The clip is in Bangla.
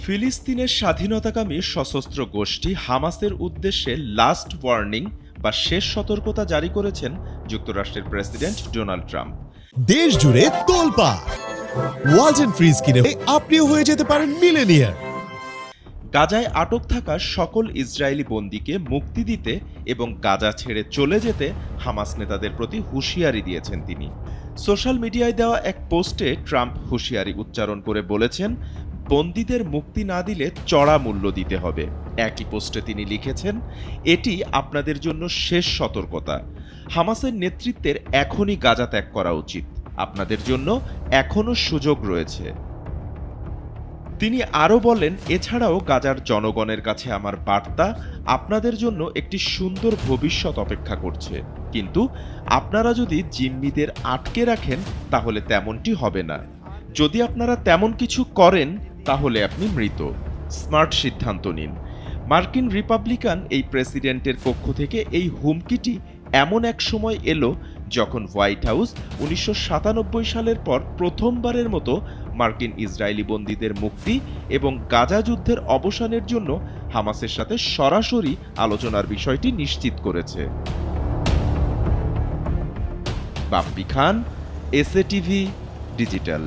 ফিলিস্তিনের স্বাধীনতাকামী সশস্ত্র গোষ্ঠী হামাসের উদ্দেশ্যে লাস্ট ওয়ার্নিং বা শেষ সতর্কতা জারি করেছেন যুক্তরাষ্ট্রের প্রেসিডেন্ট ডোনাল্ড ট্রাম্প। দেশ জুড়ে তোলপাড় ওয়ালটন ফ্রিজ কিনে আপনিও হয়ে যেতে পারেন মিলেনিয়ার। গাজায় আটক থাকা সকল ইসরায়েলি বন্দীকে মুক্তি দিতে এবং গাজা ছেড়ে চলে যেতে হামাস নেতাদের প্রতি হুঁশিয়ারি দিয়েছেন তিনি। সোশ্যাল মিডিয়ায় দেওয়া এক পোস্টে ট্রাম্প হুঁশিয়ারি উচ্চারণ করে বলেছেন, বন্দীদের মুক্তি না দিলে চড়া মূল্য দিতে হবে। একই পোস্টে তিনি লিখেছেন, এটি আপনাদের জন্য শেষ সতর্কতা। হামাসের নেতৃত্বের এখনই গাজা ত্যাগ করা উচিত। আপনাদের জন্য এখনও সুযোগ রয়েছে। তিনি আরও বলেন, এছাড়াও গাজার জনগণের কাছে আমার বার্তা, আপনাদের জন্য একটি সুন্দর ভবিষ্যৎ অপেক্ষা করছে, কিন্তু আপনারা যদি জিম্মিদের আটকে রাখেন তাহলে তেমনটি হবে না। যদি আপনারা তেমন কিছু করেন তাহলে আপনি মৃত। স্মার্ট সিদ্ধান্ত নিন। মার্কিন রিপাবলিকান এই প্রেসিডেন্টের পক্ষ থেকে এই হুমকিটি এমন এক সময় এলো যখন হোয়াইট হাউস 1997 সালের পর প্রথমবারের মতো মার্কিন ইসরায়েলি বন্দীদের মুক্তি এবং গাজা যুদ্ধের অবসানের জন্য হামাসের সাথে সরাসরি আলোচনার বিষয়টি নিশ্চিত করেছে। বাপ্পি খান, এসএ টিভি ডিজিটাল।